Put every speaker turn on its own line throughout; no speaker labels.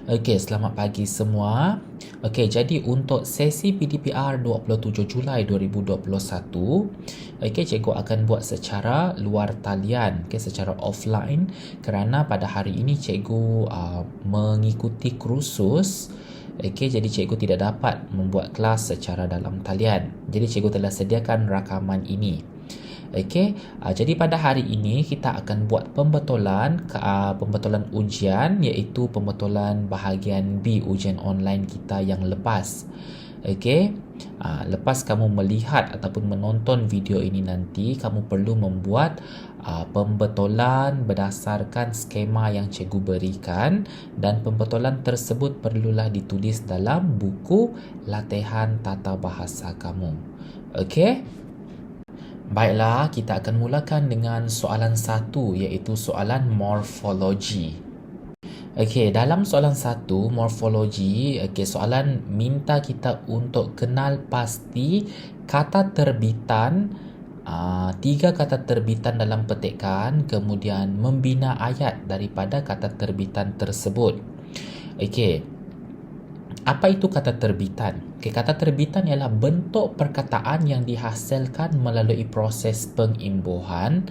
Okey, selamat pagi semua. Okey, jadi untuk sesi PDPR 27 Julai 2021, okey, cikgu akan buat secara luar talian, okey, secara offline kerana pada hari ini cikgu mengikuti kursus. Okey, jadi cikgu tidak dapat membuat kelas secara dalam talian. Jadi cikgu telah sediakan rakaman ini. Okey, jadi pada hari ini kita akan buat pembetulan ujian, iaitu pembetulan bahagian B ujian online kita yang lepas. Okey, lepas kamu melihat ataupun menonton video ini nanti, kamu perlu membuat pembetulan berdasarkan skema yang cikgu berikan, dan pembetulan tersebut perlulah ditulis dalam buku latihan tata bahasa kamu. Okey? Baiklah, kita akan mulakan dengan soalan 1, iaitu soalan morfologi. Okey, dalam soalan 1, morfologi, soalan minta kita untuk kenal pasti kata terbitan, 3 kata terbitan dalam petikan, kemudian membina ayat daripada kata terbitan tersebut. Okey, apa itu kata terbitan? Kata terbitan ialah bentuk perkataan yang dihasilkan melalui proses pengimbuhan,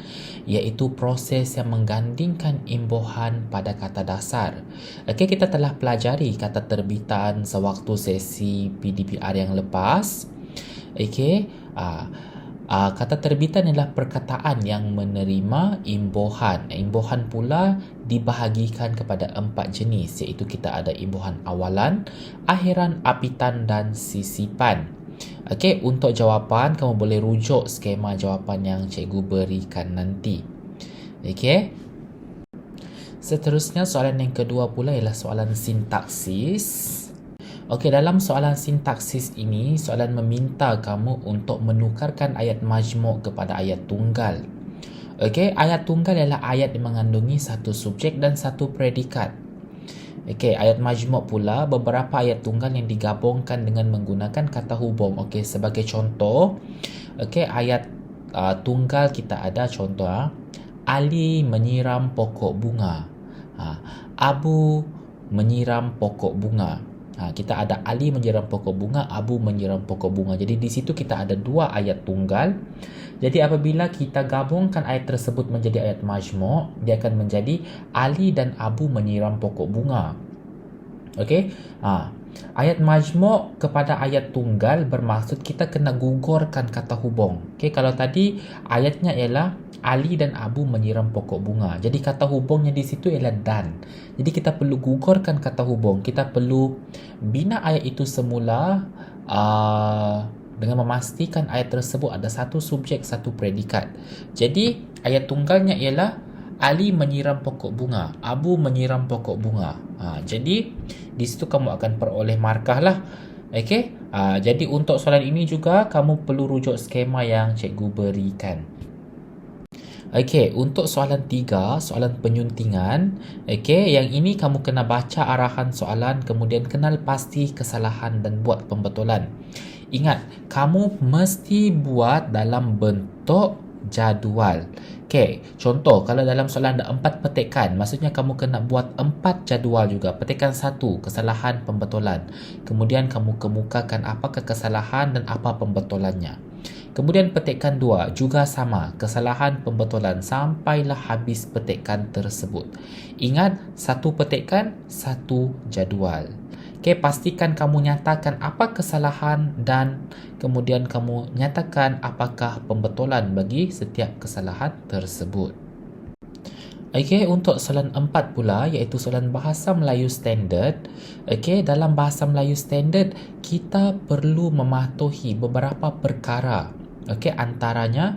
iaitu proses yang menggandingkan imbuhan pada kata dasar. Kita telah pelajari kata terbitan sewaktu sesi PDPR yang lepas. Kata terbitan adalah perkataan yang menerima imbuhan. Imbuhan pula dibahagikan kepada 4 jenis, iaitu kita ada imbuhan awalan, akhiran, apitan dan sisipan. Untuk jawapan kamu boleh rujuk skema jawapan yang cikgu berikan nanti. Seterusnya soalan yang kedua pula ialah soalan sintaksis. Dalam soalan sintaksis ini, soalan meminta kamu untuk menukarkan ayat majmuk kepada ayat tunggal. Ayat tunggal ialah ayat yang mengandungi satu subjek dan satu predikat. Ayat majmuk pula beberapa ayat tunggal yang digabungkan dengan menggunakan kata hubung. Sebagai contoh, ayat tunggal kita ada contoh, Ali menyiram pokok bunga. Abu menyiram pokok bunga. Kita ada Ali menyiram pokok bunga, Abu menyiram pokok bunga. Jadi di situ kita ada 2 ayat tunggal. Jadi apabila kita gabungkan ayat tersebut menjadi ayat majmuk, dia akan menjadi Ali dan Abu menyiram pokok bunga. Ayat majmuk kepada ayat tunggal bermaksud kita kena gugurkan kata hubung. Kalau tadi ayatnya ialah Ali dan Abu menyiram pokok bunga. Jadi kata hubungnya di situ ialah dan. Jadi kita perlu gugurkan kata hubung. Kita perlu bina ayat itu semula dengan memastikan ayat tersebut ada satu subjek, satu predikat. Jadi ayat tunggalnya ialah Ali menyiram pokok bunga, Abu menyiram pokok bunga. Jadi di situ kamu akan peroleh markah lah. Jadi untuk soalan ini juga kamu perlu rujuk skema yang cikgu berikan. Untuk soalan 3, soalan penyuntingan. Yang ini kamu kena baca arahan soalan, kemudian kenal pasti kesalahan dan buat pembetulan. Ingat, kamu mesti buat dalam bentuk jadual. Contoh, kalau dalam soalan ada 4 petikan, maksudnya kamu kena buat 4 jadual juga. Petikan 1, kesalahan pembetulan. Kemudian kamu kemukakan apakah kesalahan dan apa pembetulannya. Kemudian petikan 2 juga sama, kesalahan pembetulan sampailah habis petikan tersebut. Ingat, 1 petikan, 1 jadual. Pastikan kamu nyatakan apa kesalahan dan kemudian kamu nyatakan apakah pembetulan bagi setiap kesalahan tersebut. Untuk soalan 4 pula, iaitu soalan bahasa Melayu standard. Dalam bahasa Melayu standard, kita perlu mematuhi beberapa perkara. Antaranya,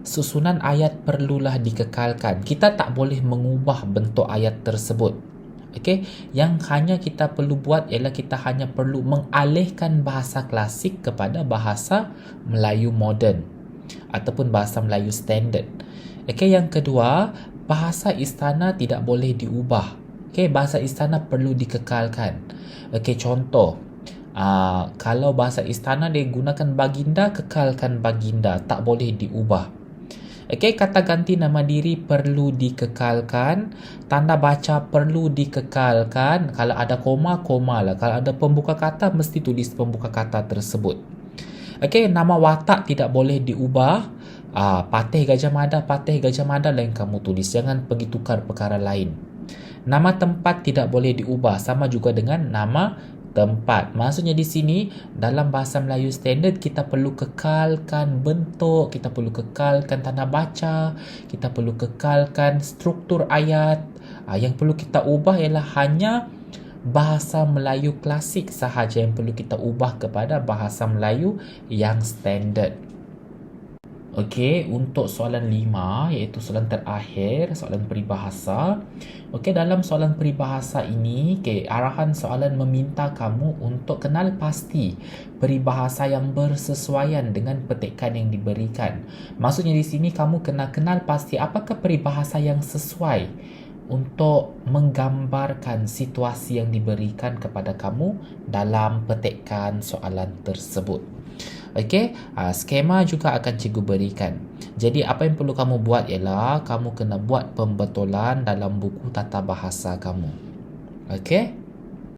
susunan ayat perlulah dikekalkan. Kita tak boleh mengubah bentuk ayat tersebut. Yang hanya kita perlu buat ialah kita hanya perlu mengalihkan bahasa klasik kepada bahasa Melayu moden ataupun bahasa Melayu standard. Yang kedua, bahasa istana tidak boleh diubah. Bahasa istana perlu dikekalkan. Contoh, kalau bahasa istana dia gunakan baginda, kekalkan baginda, tak boleh diubah. Okey, kata ganti nama diri perlu dikekalkan, tanda baca perlu dikekalkan. Kalau ada koma, koma lah. Kalau ada pembuka kata, mesti tulis pembuka kata tersebut. Okey, nama watak tidak boleh diubah. Patih Gajah Mada lah yang kamu tulis. Jangan pergi tukar perkara lain. Nama tempat tidak boleh diubah. Sama juga dengan nama tempat. Maksudnya di sini dalam bahasa Melayu standard kita perlu kekalkan bentuk, kita perlu kekalkan tanda baca, kita perlu kekalkan struktur ayat. Yang perlu kita ubah ialah hanya bahasa Melayu klasik sahaja yang perlu kita ubah kepada bahasa Melayu yang standard. Okey, untuk soalan 5 iaitu soalan terakhir, soalan peribahasa. Okey, dalam soalan peribahasa ini, arahan soalan meminta kamu untuk kenal pasti peribahasa yang bersesuaian dengan petikan yang diberikan. Maksudnya di sini kamu kena kenal pasti apakah peribahasa yang sesuai untuk menggambarkan situasi yang diberikan kepada kamu dalam petikan soalan tersebut. Okey, skema juga akan cikgu berikan. Jadi apa yang perlu kamu buat ialah kamu kena buat pembetulan dalam buku tata bahasa kamu. Okey?